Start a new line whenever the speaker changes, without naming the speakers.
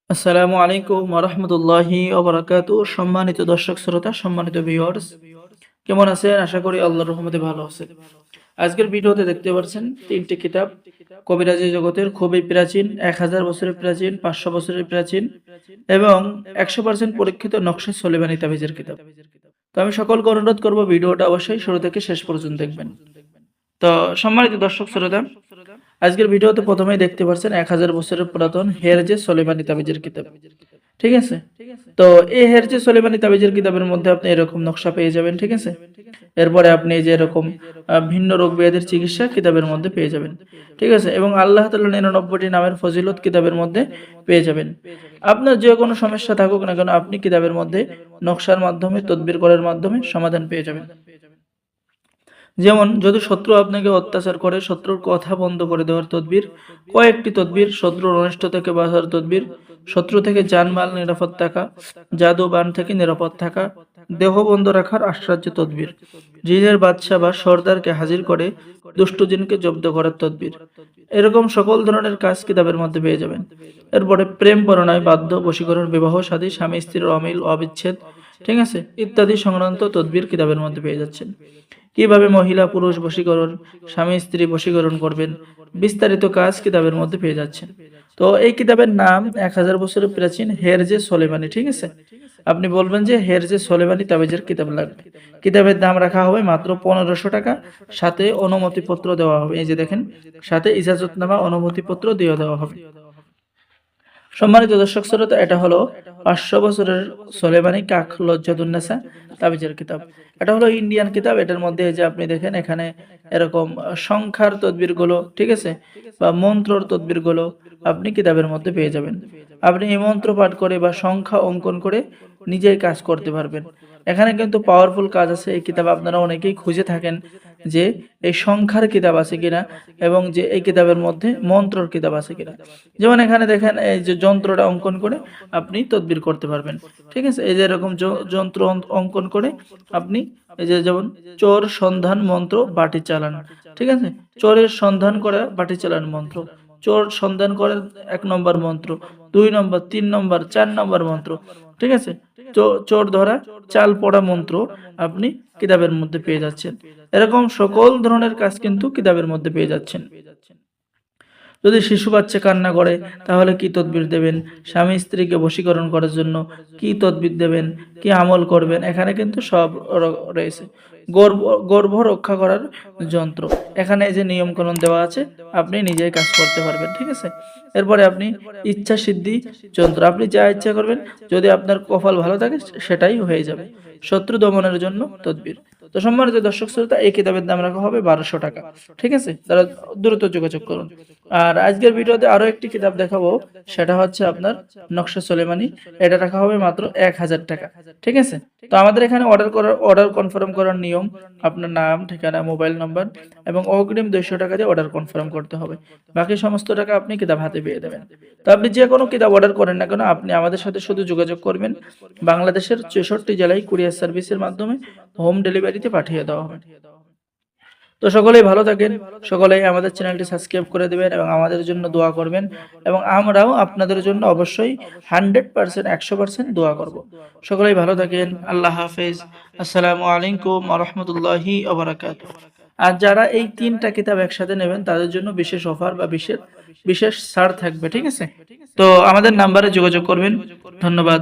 আসসালামু আলাইকুম ওয়া রাহমাতুল্লাহি ওয়া বারাকাতুহু। সম্মানিত দর্শক শ্রোতা, সম্মানিত ভিউয়ার্স, কেমন আছেন? আশা করি আল্লাহর রহমতে ভালো আছেন। আজকের ভিডিওতে দেখতে পাচ্ছেন তিনটি কিতাব কবিরাজি জগতের খুবই প্রাচীন, 1000 বছরের প্রাচীন, 500 বছরের প্রাচীন এবং 100% পরীক্ষিত নকশা সুলেমানি তাবিজের কিতাব। তো আমি সকলকে অনুরোধ করব ভিডিওটা অবশ্যই শুরু থেকে শেষ পর্যন্ত দেখবেন। তো সম্মানিত দর্শক শ্রোতা, আজকের ভিডিওতে প্রথমেই দেখতে পাচ্ছেন 1000 বছরের পুরাতন হেরজে সুলেমানি তাবিজের কিতাব। ঠিক আছে? তো এই হেরজে সুলেমানি তাবিজের কিতাবের মধ্যে আপনি এরকম নকশা পেয়ে যাবেন। ঠিক আছে? এরপরে আপনি যে এরকম ভিন্ন রোগ ব্যাধির চিকিৎসা কিতাবের মধ্যে পেয়ে যাবেন। ঠিক আছে? এবং আল্লাহ তাআলার 99টি নামের ফজিলত কিতাবের মধ্যে পেয়ে যাবেন। আপনার যে কোনো সমস্যা থাকুক না কেন, আপনি কিতাবের মধ্যে নকশার মাধ্যমে, তদবির করার মাধ্যমে সমাধান পেয়ে যাবেন। যেমন যদি শত্রু আপনাকে অত্যাচার করে, শত্রুর কথা বন্ধ করে দেওয়ার তদবির, কয়েকটি তদবির, শত্রুর অনিষ্ট থেকে বাঁচার তদবির, শত্রু থেকে জানমাল নিরাপদ থাকা, জাদু বান থেকে নিরাপদ থাকা, দেহ বন্ধ রাখার আশ্চর্য তদবির, জিনের বাদশা বা সর্দারকে হাজির করে দুষ্ট জিনকে জব্দ করার তদবির, এরকম সকল ধরনের কাজ কিতাবের মধ্যে পেয়ে যাবেন। এরপরে প্রেম, পরণয়, বাধ্য, বশীকরণ, বিবাহ শাদী, স্বামী স্ত্রীর অমিল, অবিচ্ছেদ, ঠিক আছে, ইত্যাদি সংক্রান্ত তদবির কিতাবের মধ্যে পেয়ে যাচ্ছেন। কিভাবে মহিলা পুরুষ বশীকরণ, স্বামী স্ত্রী বশীকরণ করবেন, বিস্তারিত কাজ কিতাবের মধ্যে পেয়ে যাচ্ছেন। তো এই কিতাবের নাম 1000 বছরের প্রাচীন হেরজে সুলেমানি। ঠিক আছে? আপনি বলবেন যে হেরজে সুলেমানি তাবিজের কিতাব লাগবে। কিতাবের দাম রাখা হবে মাত্র 1500 টাকা, সাথে অনুমতিপত্র দেওয়া হবে। এই যে দেখেন, সাথে ইজাজতনামা, অনুমতিপত্র দিয়ে দেওয়া হবে। সম্মানিত দর্শক শ্রোতা, এটা হলো 500 বছরের সুলেমানি কাখ লজ্জাতুন্নেসা তাবিজের কিতাব। এটা হলো ইন্ডিয়ান কিতাব। এটার মধ্যে যে আপনি দেখেন এখানে এরকম সংখ্যার তদবিরগুলো, ঠিক আছে, বা মন্ত্রর তদবিরগুলো আপনি কিতাবের মধ্যে পেয়ে যাবেন। আপনি এই মন্ত্র পাঠ করে বা সংখ্যা অঙ্কন করে নিজেই কাজ করতে পারবেন। এখানে কিন্তু পাওয়ারফুল কাজ আছে। এই কিতাব আপনারা অনেকেই খুঁজে থাকেন যে এই সংখ্যার কিতাব আছে কিনা এবং যে এই কিতাবের মধ্যে মন্ত্রর কিতাব আছে কিনা। যেমন এখানে দেখেন এই যে যন্ত্রটা অঙ্কন করে আপনি তদবির করতে পারবেন। ঠিক আছে? এই যে এরকম যন্ত্র অঙ্কন করে আপনি এই যে যেমন চোর সন্ধান মন্ত্র বাটি চালান। ঠিক আছে? চোরের সন্ধান করা বাটি চালান মন্ত্র, চোর সন্ধান করেন 1 নম্বর মন্ত্র, 2 নম্বর, 3 নম্বর, 4 নম্বর মন্ত্র। ঠিক আছে? চোর ধরা, চাল পড়া মন্ত্র আপনি কিতাবের মধ্যে পেয়ে যাচ্ছেন। এরকম সকল ধরনের কাজ কিন্তু কিতাবের মধ্যে পেয়ে যাচ্ছেন। যদি শিশু বাচ্চা কান্না করে তাহলে কি তদবির দেবেন, স্বামী স্ত্রীকে বশীকরণ করার জন্য কি তদবির দেবেন, কি আমল করবেন, এখানে কিন্তু সব রয়েছে। গর্ভ গর্ভ রক্ষা করার যন্ত্র, এখানে এই যে নিয়মকানুন দেওয়া আছে, আপনি নিজেই কাজ করতে পারবেন। ঠিক আছে? এরপরে আপনি ইচ্ছা সিদ্ধি যন্ত্র, আপনি যা ইচ্ছা করবেন, যদি আপনার কপাল ভালো থাকে সেটাই হয়ে যাবে। শত্রু দমনের জন্য তদবির। তো সম্মানিত দর্শক শ্রোতা, এই কিতাবের দাম রাখা হবে 1200 টাকা। ঠিক আছে? তারা দ্রুত যোগাযোগ করুন। আর আজকের ভিডিওতে আরো একটি কিতাব দেখাবো, সেটা হচ্ছে আপনার নকশা সুলেমানি। এটা রাখা হবে মাত্র 1000 টাকা। ঠিক আছে? তো আমাদের এখানে অর্ডার কনফার্ম করার নিয়ম, আপনার নাম, ঠিকানা, মোবাইল নাম্বার এবং অগ্রিম 200 টাকা দিয়ে অর্ডার কনফার্ম করতে হবে। বাকি সমস্ত টাকা আপনি কিতাব হাতে পেয়ে দেবেন। তো আপনি যে কোনো কিতাব অর্ডার করেন না কেন, আপনি আমাদের সাথে শুধু যোগাযোগ করবেন। বাংলাদেশের 64 জেলায় কুরিয়ার সার্ভিসের মাধ্যমে হোম ডেলিভারিতে পাঠিয়ে দেওয়া হবে। তো সকলেই ভালো থাকেন, সকলেই আমাদের চ্যানেলটি সাবস্ক্রাইব করে দিবেন এবং আমাদের জন্য দোয়া করবেন, এবং আমরাও আপনাদের জন্য অবশ্যই 100% 100% দোয়া করব। সকলেই ভালো থাকেন। আল্লাহ হাফেজ। আসসালামু আলাইকুম ওয়া রাহমাতুল্লাহি ওয়া বারাকাতুহু। আর যারা এই 3টা কিতাব একসাথে নেবেন তাদের জন্য বিশেষ অফার বা বিশেষ বিশেষ ছাড় থাকবে। ঠিক আছে? তো আমাদের নাম্বারে যোগাযোগ করবেন। ধন্যবাদ।